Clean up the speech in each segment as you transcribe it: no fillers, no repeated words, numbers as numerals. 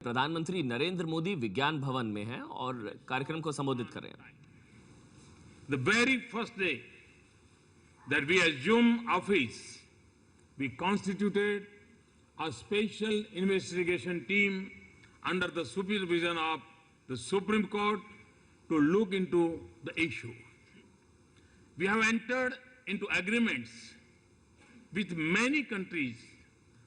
प्रधानमंत्री नरेंद्र मोदी विज्ञान भवन में हैं और कार्यक्रम को संबोधित कर रहे हैं। The very first day that we assumed office, we constituted a special investigation team under the supervision of the Supreme Court to look into the issue. We have entered into agreements with many countries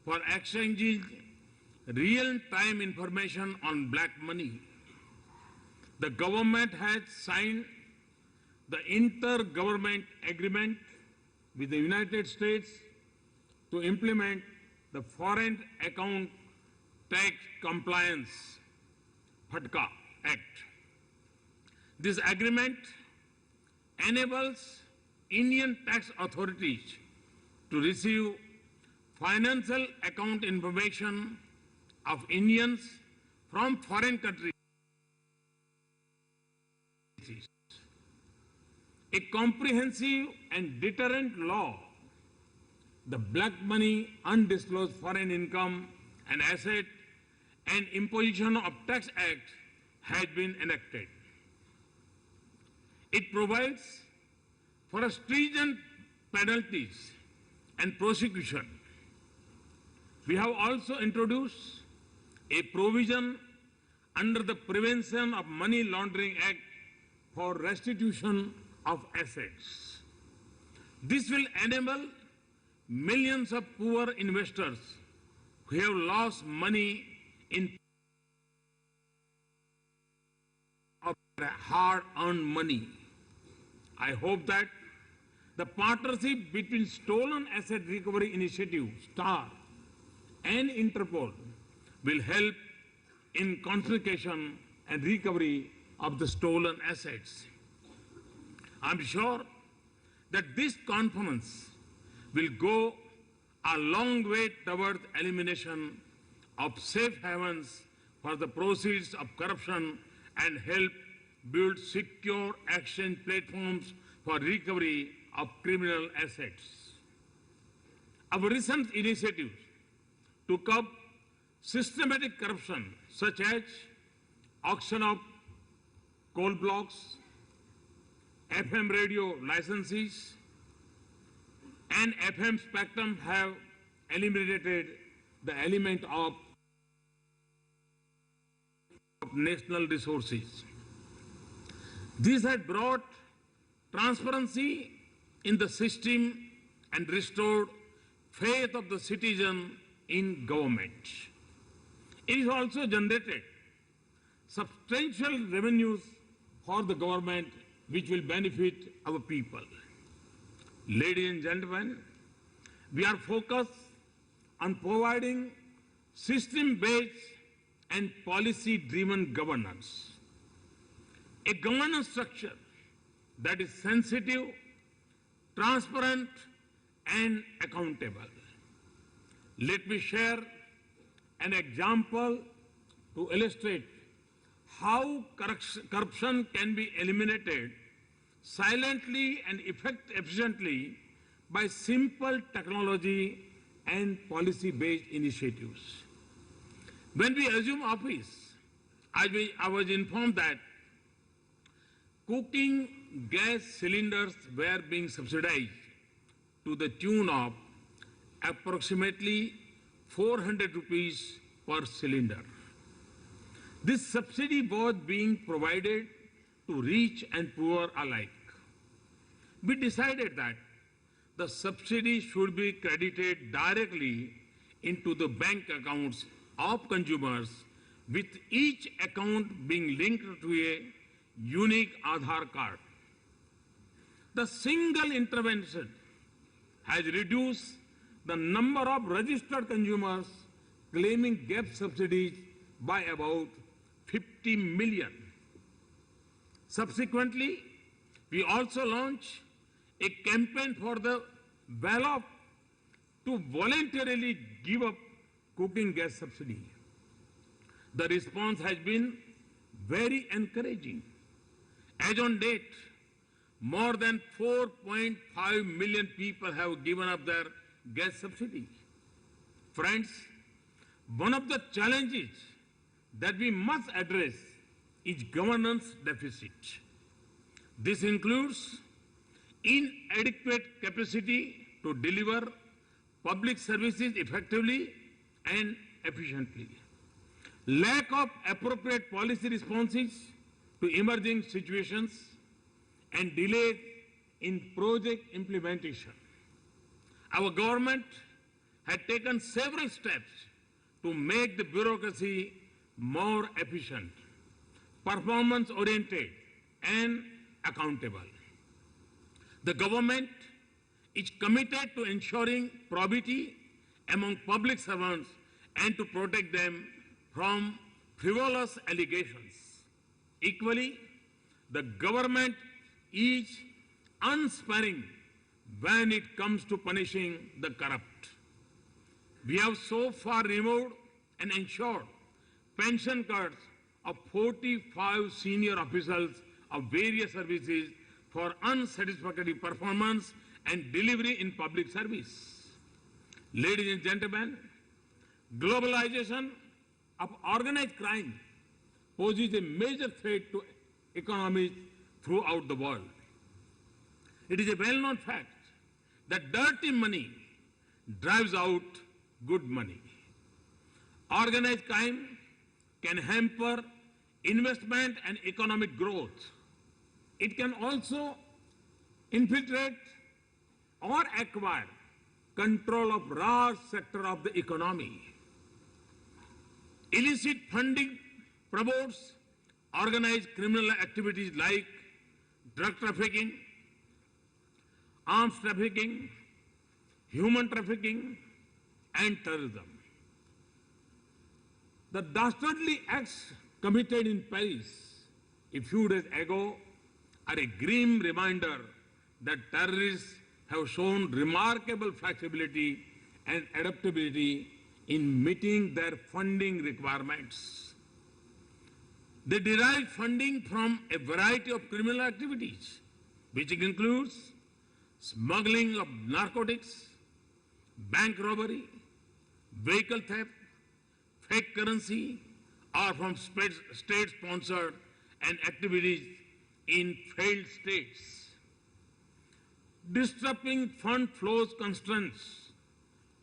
for exchanging real-time information on black money. The government has signed the inter-government agreement with the United States to implement the Foreign Account Tax Compliance (FATCA) Act. This agreement enables Indian tax authorities to receive financial account information of Indians from foreign countries. A comprehensive and deterrent law, the Black Money, Undisclosed Foreign Income and Asset and Imposition of Tax Act has been enacted. It provides for stringent penalties and prosecution. We have also introduced a provision under the Prevention of Money Laundering Act for restitution of assets. This will enable millions of poor investors who have lost money in of their hard-earned money. I hope that the partnership between Stolen Asset Recovery Initiative, STAR, and Interpol will help in confiscation and recovery of the stolen assets. I'm sure that this conference will go a long way towards elimination of safe havens for the proceeds of corruption and help build secure exchange platforms for recovery of criminal assets. Our recent initiatives to curb systematic corruption such as auction of coal blocks, FM radio licenses, and FM spectrum have eliminated the element of national resources. This has brought transparency in the system and restored faith of the citizen in government. It has also generated substantial revenues for the government which will benefit our people. Ladies and gentlemen, we are focused on providing system-based and policy-driven governance. A governance structure that is sensitive, transparent, and accountable. Let me share an example to illustrate how corruption can be eliminated silently and efficiently by simple technology and policy-based initiatives. When we assumed office, I was informed that cooking gas cylinders were being subsidized to the tune of approximately 400 rupees per cylinder. This subsidy was being provided to rich and poor alike. We decided that the subsidy should be credited directly into the bank accounts of consumers, with each account being linked to a unique Aadhaar card. The single intervention has reduced the number of registered consumers claiming gas subsidies by about 50 million. Subsequently, we also launched a campaign for the well-off to voluntarily give up cooking gas subsidy. The response has been very encouraging. As on date, more than 4.5 million people have given up their gas subsidy. Friends, one of the challenges that we must address is governance deficit. This includes inadequate capacity to deliver public services effectively and efficiently, lack of appropriate policy responses to emerging situations, and delays in project implementation. Our government had taken several steps to make the bureaucracy more efficient, performance-oriented, and accountable. The government is committed to ensuring probity among public servants and to protect them from frivolous allegations. Equally, the government is unsparing when it comes to punishing the corrupt. We have so far removed and ensured pension cuts of 45 senior officials of various services for unsatisfactory performance and delivery in public service. Ladies and gentlemen, globalization of organized crime poses a major threat to economies throughout the world. It is a well-known fact that dirty money drives out good money. Organized crime can hamper investment and economic growth. It can also infiltrate or acquire control of large sector of the economy. Illicit funding promotes organized criminal activities like drug trafficking, arms trafficking, human trafficking, and terrorism. The dastardly acts committed in Paris a few days ago are a grim reminder that terrorists have shown remarkable flexibility and adaptability in meeting their funding requirements. They derive funding from a variety of criminal activities, which includes smuggling of narcotics, bank robbery, vehicle theft, fake currency, or from state-sponsored and activities in failed states. Disrupting fund flows constraints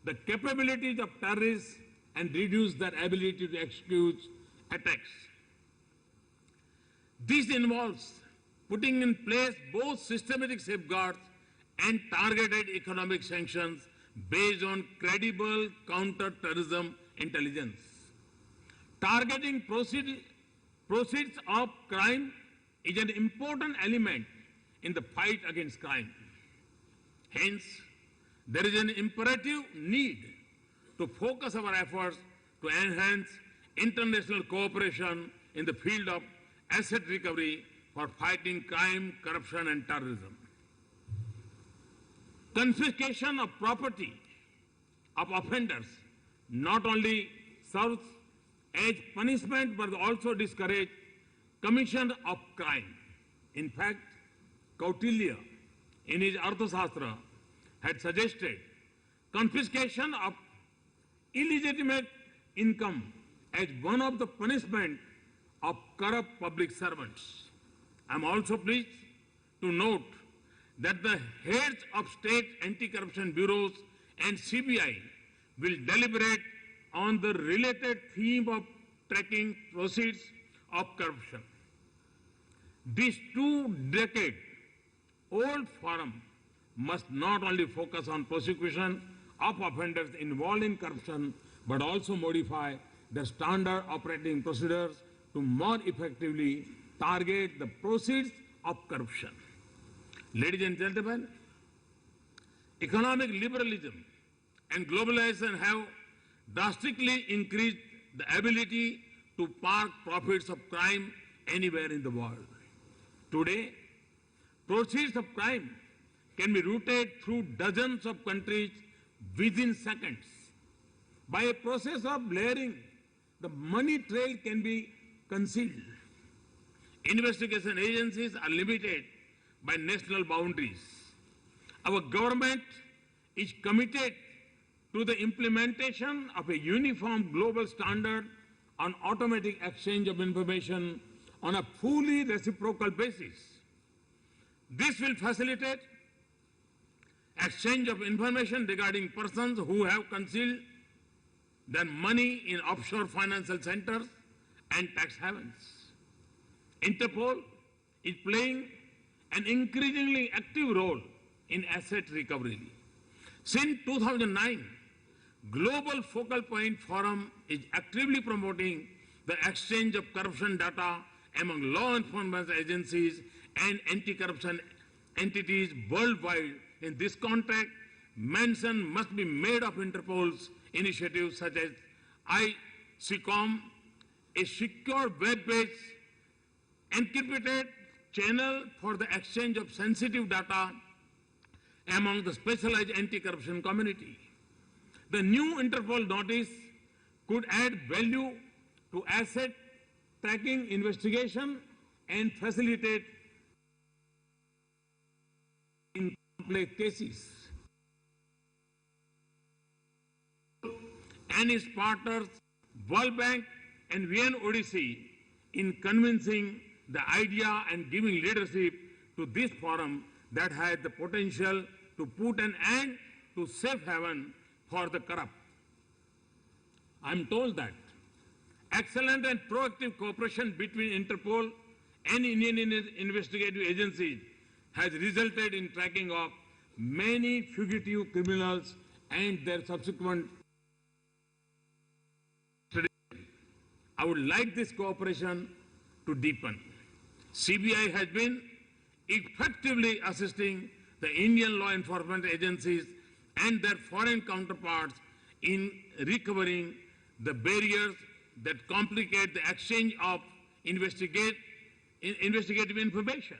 the capabilities of terrorists and reduce their ability to execute attacks. This involves putting in place both systematic safeguards and targeted economic sanctions based on credible counter-terrorism intelligence. Targeting proceeds of crime is an important element in the fight against crime. Hence, there is an imperative need to focus our efforts to enhance international cooperation in the field of asset recovery for fighting crime, corruption, and terrorism. Confiscation of property of offenders not only serves as punishment but also discourage commission of crime. In fact, Kautilya, in his Arthashastra, had suggested confiscation of illegitimate income as one of the punishment of corrupt public servants. I am also pleased to note that the heads of state anti-corruption bureaus and CBI will deliberate on the related theme of tracking proceeds of corruption. This 2-decade-old forum must not only focus on prosecution of offenders involved in corruption, but also modify the standard operating procedures to more effectively target the proceeds of corruption. Ladies and gentlemen, economic liberalism and globalization have drastically increased the ability to park profits of crime anywhere in the world. Today, proceeds of crime can be routed through dozens of countries within seconds. By a process of layering, the money trail can be concealed. Investigation agencies are limited by national boundaries. Our government is committed to the implementation of a uniform global standard on automatic exchange of information on a fully reciprocal basis. This will facilitate exchange of information regarding persons who have concealed their money in offshore financial centers and tax havens. Interpol is playing an increasingly active role in asset recovery. Since 2009, Global Focal Point Forum is actively promoting the exchange of corruption data among law enforcement agencies and anti-corruption entities worldwide. In this context, mention must be made of Interpol's initiatives such as ICOM, a secure web-based encrypted channel for the exchange of sensitive data among the specialized anti-corruption community. The new Interpol notice could add value to asset tracking investigation and facilitate in complex cases. And its partners, World Bank and VN Odyssey, in convincing the idea and giving leadership to this forum that has the potential to put an end to safe haven for the corrupt. I'm told that excellent and proactive cooperation between Interpol and Indian investigative agencies has resulted in tracking of many fugitive criminals and their subsequent. I would like this cooperation to deepen. CBI has been effectively assisting the Indian law enforcement agencies and their foreign counterparts in recovering the barriers that complicate the exchange of investigative information.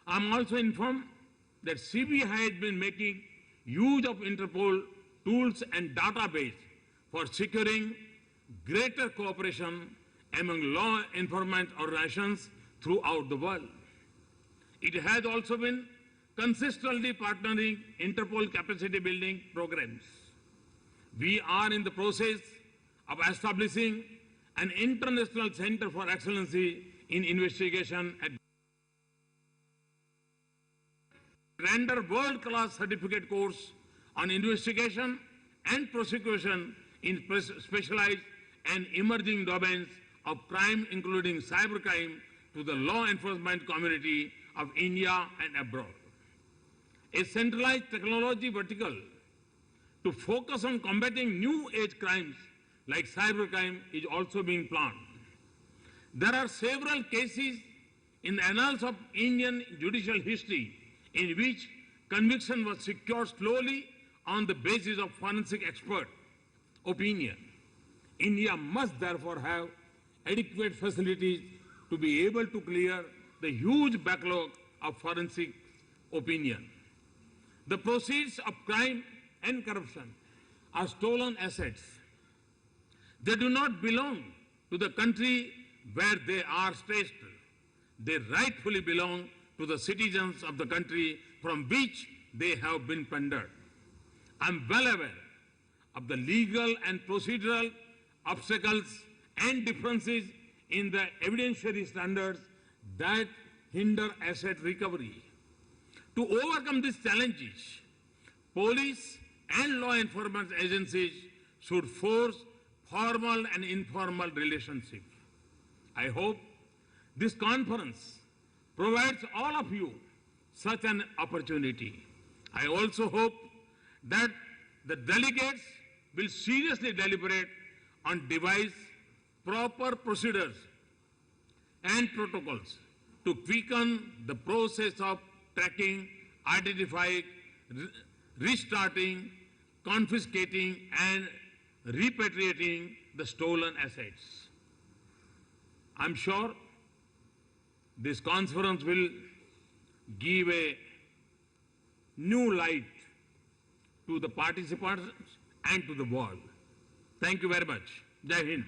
I'm also informed that CBI has been making use of Interpol tools and database for securing greater cooperation among law enforcement organizations throughout the world. It has also been consistently partnering Interpol capacity building programs. We are in the process of establishing an international center for excellency in investigation at render world-class certificate course on investigation and prosecution in specialized and emerging domains of crime, including cybercrime, to the law enforcement community of India and abroad. A centralized technology vertical to focus on combating new age crimes like cybercrime is also being planned. There are several cases in the annals of Indian judicial history in which conviction was secured slowly on the basis of forensic expert opinion. India must therefore have adequate facilities to be able to clear the huge backlog of forensic opinion. The proceeds of crime and corruption are stolen assets. They do not belong to the country where they are stashed. They rightfully belong to the citizens of the country from which they have been plundered. I'm well aware of the legal and procedural obstacles and differences in the evidentiary standards that hinder asset recovery. To overcome these challenges, police and law enforcement agencies should forge formal and informal relationships. I hope this conference provides all of you such an opportunity. I also hope that the delegates will seriously deliberate on devise proper procedures and protocols to quicken the process of tracking, identifying, restarting, confiscating and repatriating the stolen assets. I'm sure this conference will give a new light to the participants and to the world. Thank you very much. Jai Hind.